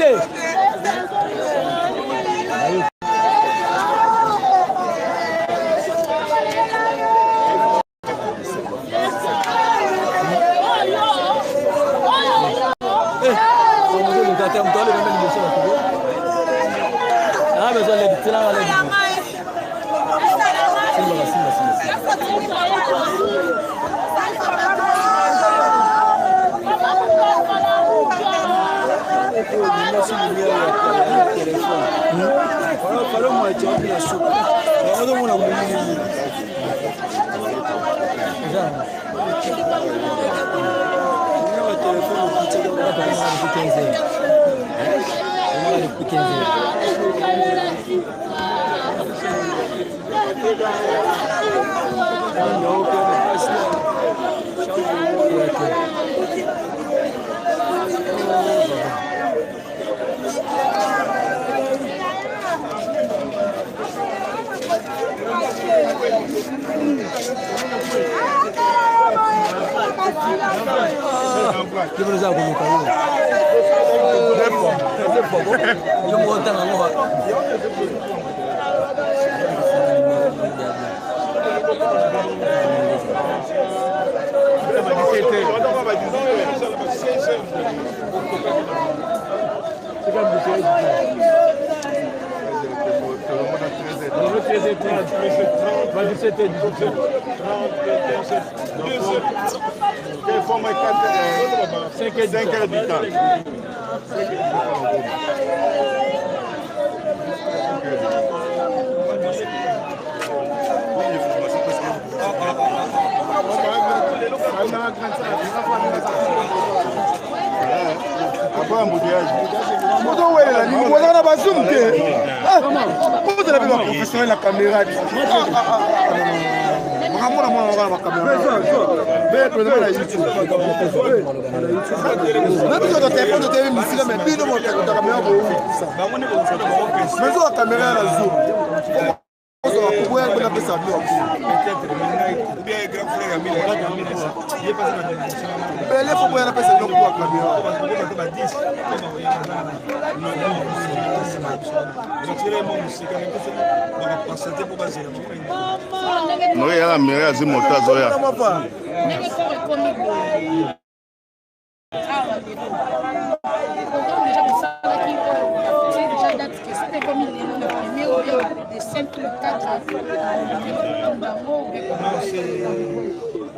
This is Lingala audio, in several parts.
Monsieur. Non, il y a la mairie à Zimotazoya.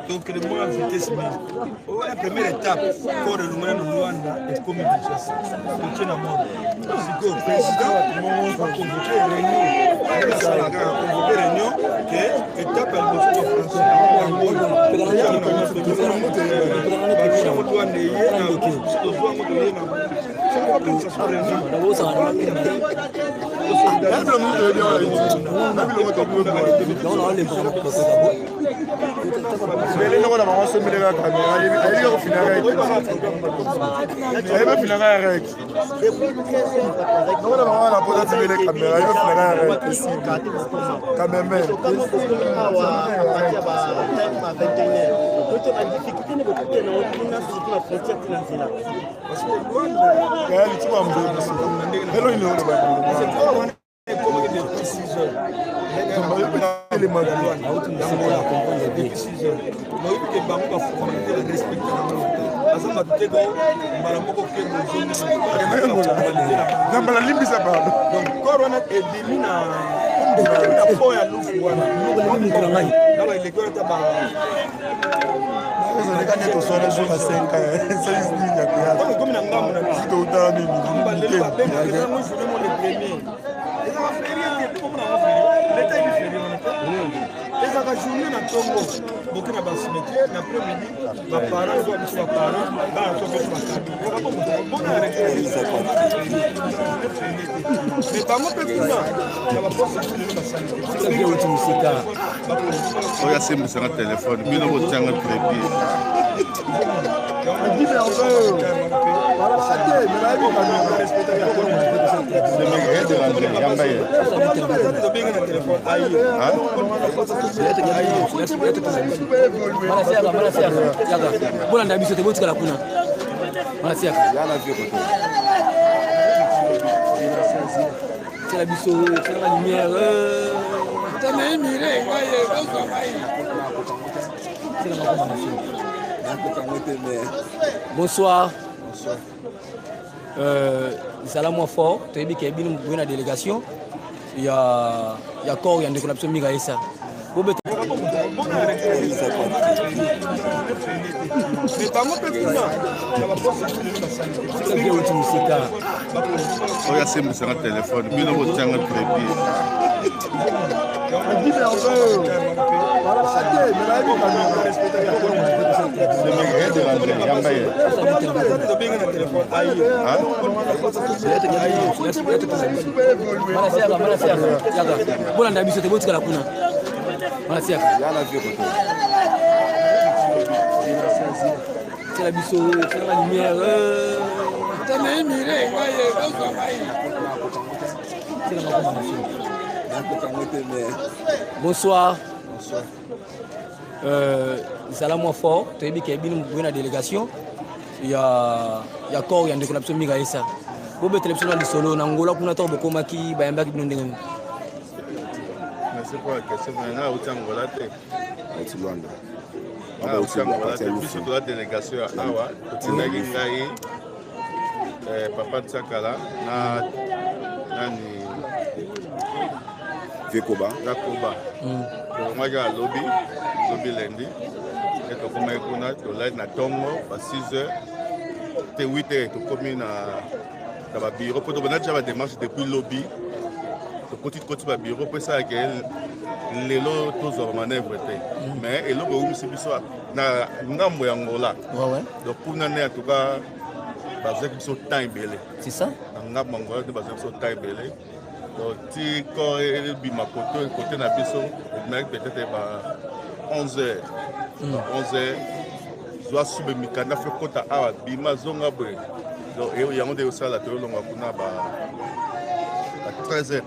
Donc, le mois de vitesse, la première étape pour le Rwanda est comme une chasse. Donc, il y a un monde. Si le président va convoquer une réunion, étape à Bulan da biso te botika la kuna. Malasiaka. C'est la biseau, c'est la lumière. C'est la recommandation. Bonsoir. Salam moi fort. Tu as dit qu'il y a une délégation. Il y a corps, il y a une décollation Migaïsa. oyo asembisanga telefone bino botyanga crédit yamba ye bolanda biso te botikala kuna c'est la biseau, c'est la lumière. C'est la recommandation. Bonsoir. Salam moi fort. Tu as dit qu'il y a une délégation. Il y a corps, il y a une décollation Migaïsa. Vous avez télévision dans le solo. Nangola, kuna to boko maki bayamba ki binondeng. c'est quoi la question maintenant au Angola te au Luanda biso toza délégation ya awa totindaki ngai papa Tsakala na nani Vekoba tongaki ya lobi lendi e tokomaki kuna tolai na ntongo ba 6 heures te 8 heures tokomi na babiro mpo tobandaki ba démarche depuis lobi tokoti babiro mpo esalaki lelo tozwa bamanevre te mais eloko eumisi biso na ngambo ya Angola donc kuna ne atuka bazaki biso temps ebele c'est ça na ngambo ya Angola te bazaki biso temps ebele donc ti ko ebima kote na biso ebimelaki peut-être ba 11 heures 11 heures zwa sube mikanda fe kota awa bima zonga boye donc yango nde osala toyolonga kuna ba 13h30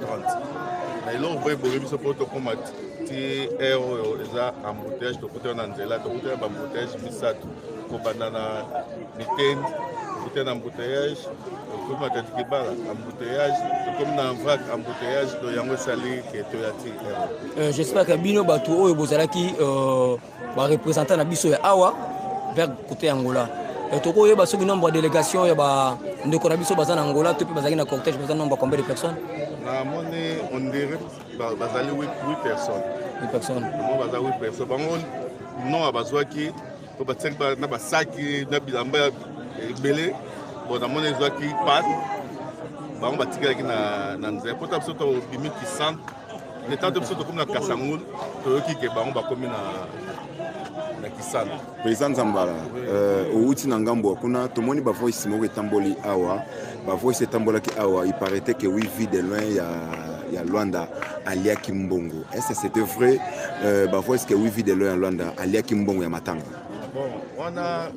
na eloko boye boye biso mpo tokóma ti aire oyo eza embouteillage tokutana na nzela tokutana na baembouteillage misato kobanda na miteni tokutana na embouteillage tokomi na Katikibala embouteillage tokomi na Mvak embouteillage to yango esali ke toya ti aire. J'espère que bino bato oyo bozalaki bareprésentant na biso ya awa vers côté Angola tokoyeba soki nombre ya délégation ya bandeko na biso baza na Angola to mpe bazalaki na cortège baza nombre combien de personnes? namoni on dirait bazali 8 personnes. 8 personnes. Baza 8 personnes. Bango non bazwaki to batsaki na basaki na bilamba ebele bon namoni ezwaki pat bango batikalaki na nzela po ta biso tobimi kisante le temps de biso tokomi na Kasangul toyoki ke bango bakomi na kisante. Président Zambala outi na ngambo kuna tomoni ba voice moko etamboli awa ba voice etambolaki awa il paraît que oui vie de loin ya Luanda aliaki mbongo. Est-ce que c'était vrai ba voice que oui vie de loin ya Luanda aliaki mbongo ya matanga? Bon on a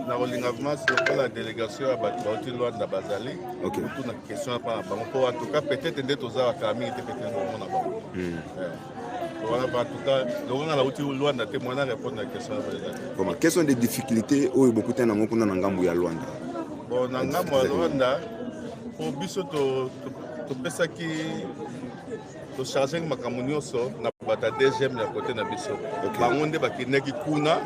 na rolingavement sur la délégation à Bauti Luanda Bazali. OK. Tout na question pas bango en tout cas peut-être ndé toza kami était peut-être bon na bango. Voilà, en tout cas, on a outil Luanda témoin à répondre à la question. Comment? Quelles sont les difficultés où beaucoup de gens ont ngambo ya Luanda? Bon, ngambo ya Luanda, pour biso to pesa ki to charger makambo nyonso na bata deuxième ya côté na biso. Bango nde bakinaki kuna,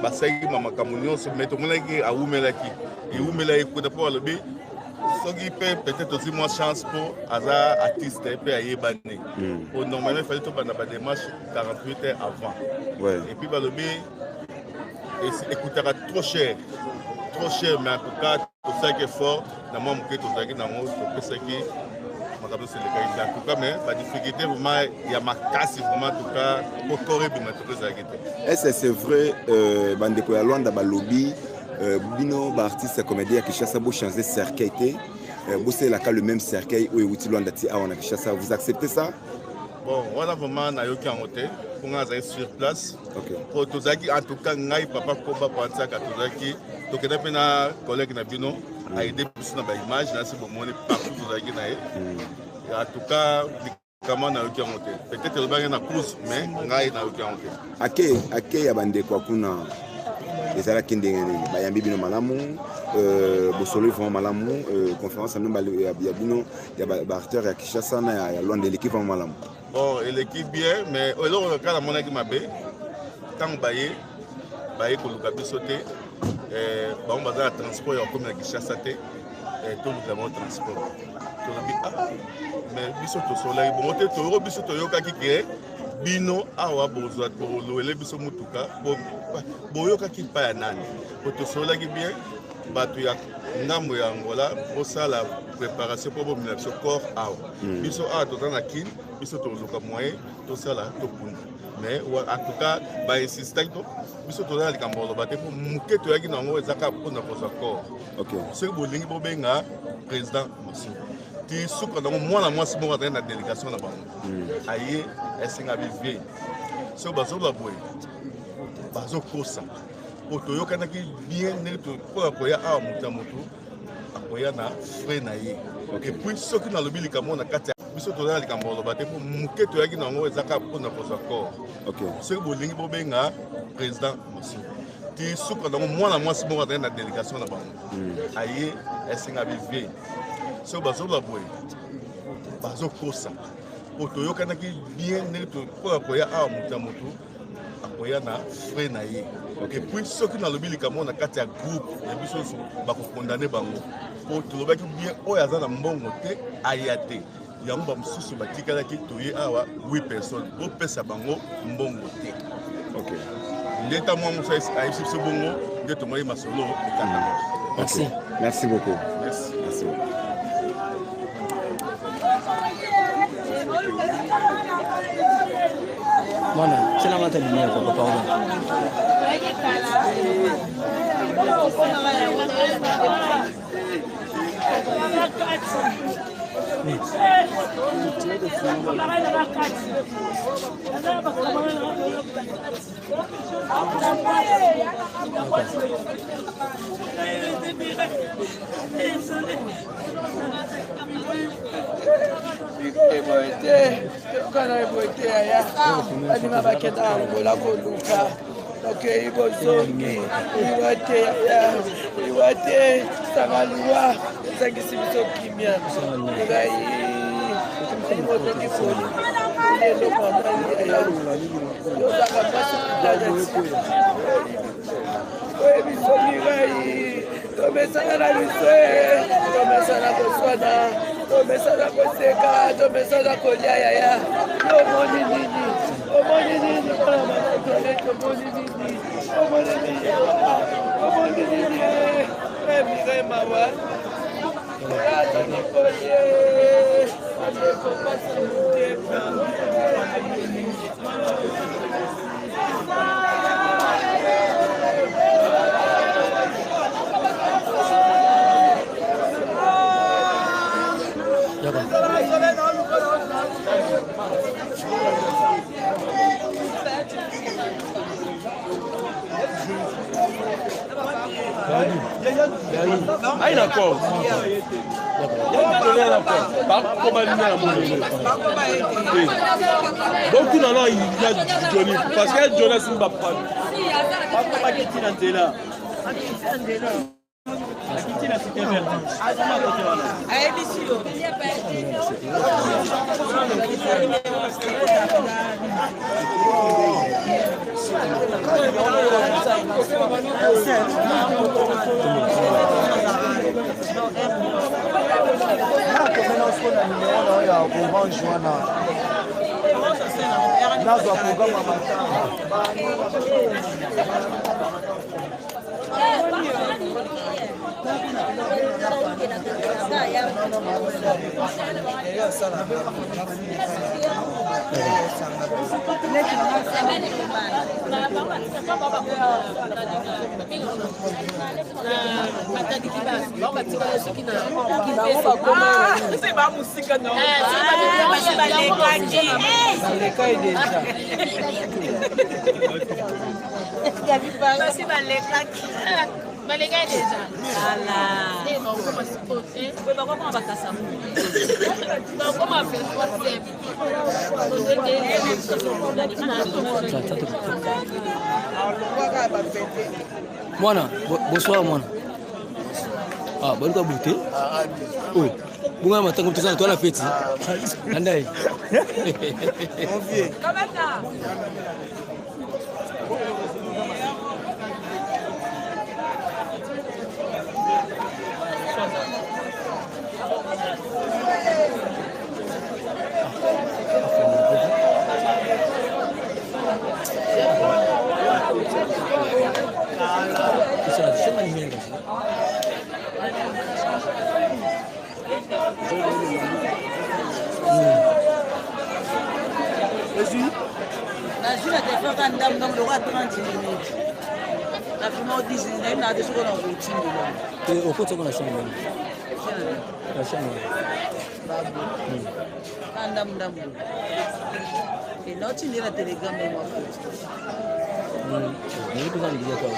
basaki makambo nyonso mais to monaki aumelaki. Eumela ekuta po alobi soki peut-être aussi moins chance pour hasard artiste et puis ayebani. Normalement il fallait tout banda ba démarche 48 heures avant. Ouais. Et puis balobi écoutera trop cher mais en tout cas tout ça qui est fort dans mon que tout ça qui dans mon tout ça qui en tout cas mais la difficulté vraiment il y a ma casse vraiment en tout cas pour corriger mais tout ça qui est-ce que c'est vrai bandeko ya Luanda ba lobby bino ba artiste comédien qui cherche à changer cercueil vous c'est là le même cercueil où outil Luanda ti a on a cherché vous acceptez ça? Bon voilà vraiment na yoki en hôtel pour aller sur place. OK. Pour tout ça qui en tout cas ngai papa koba pensa ka tout ça qui to kena pena collègue na bino a aidé plus na ba image là c'est bon mon partout tout ça qui na en tout cas comment na yoki en hôtel peut-être le bang na course mais ngai na yoki en hôtel ake ya bandeko kuna ezala kindenge nini bayambi bino malamu bosolo vraiment malamu conférence anu ya bino ya ba acteur ya Kinshasa na ya Luanda l'équipe vraiment malamu. Bon, l'équipe bien mais eloko kala monaki mabe tant baye koluka biso te bango baza na transport ya komi na Kinshasa te toluka bango transport tolobi mais biso tosolaki bongo te toyoko biso toyokaki ke bino awa bozwa tolowele biso mutuka boyokaki pa ya nani po tosolaki bien bato ya ngambo ya Angola bosala préparation po bomina biso corps awa biso awa toza na kine biso toluka moyen tosala tokunda mais en tout cas bainsistaki to biso toza na likambo oloba te po moke toyaki na yango ezaka mpona kozwa corps soki bolingi bobenga président Massou ti suka nango mwana mwasi moko azali na délégation na bango aye esenga bivie soki bazoloba boye bazokosa po toyokanaki bien ndenge mpona koya awa moto ya motu akoya na frais na ye epuis soki nalobi likambo na kati ya biso toza na likambo oloba te po moke toyaki na yango ezaka mpona kozwa corps soki bolingi bobenga président Massou ti suka nango mwana mwasi moko azali na délégation na bango aye esenga bivie soki bazoloba boye bazokosa po toyokanaki bien ndenge mpona koya awa moto ya motu akoya na frais na ye epuis soki nalobi likambo na kati ya groupe ya biso nyonso bakokondane bango po tolobaki bien oyo aza na mbongo te aya te yango bamosusu batikalaki toye awa 8 personnes bopesa bango mbongo te nde ta mwa mosu ayebisi biso bongo nde tomoni masolo ekatama. Merci beaucoup. Merci. Mana, c'est la matin de lumière, papa. Anima baketa Angola koluka okay ibozongi iwate sangalwa sangisi biso kimia ngai imotoki foni lelo mamali ya yozaka basi kudajati oye biso ngai tomesana na biso tomesana koswana tomesana koseka tomesana kolia yaya omoni nini kona manatole tomoni nini omoni nini emire mawa Rata Nicolie Aleko pasa mutema Aïe d'accord. Donc tout là il y a Johnny parce que Jonas m'a pas. Papa qui tient Andela. Qui la cité verte. Ah émission. Balega déjà. Ala. Et non, comment c'est possible? Oui, bah comment on va casser ça? Donc, comment faire quoi c'est? Mwana, bonsoir mwana. Ah, bonne quoi bouté? Oh, bunga matango tuzana toi la fête. Andai. Mon vieux. Comment ça? La journée a fait un dame dans le roi 30 minutes. La fumée 10 minutes, a des choses dans le routine. Et au côté de la chambre. La chambre. Un dame. Et non, tu n'es la télégramme de moi. Mais besoin de dire quoi?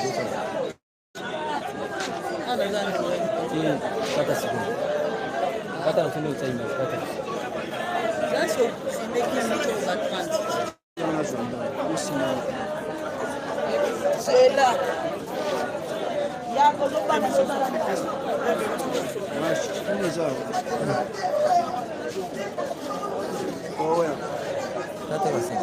Ah, non, non. Kata seconde. Kata la fin de time. Kata. Là, c'est des minutes au 30. C'est là. Il y a un peu de Kata la fin.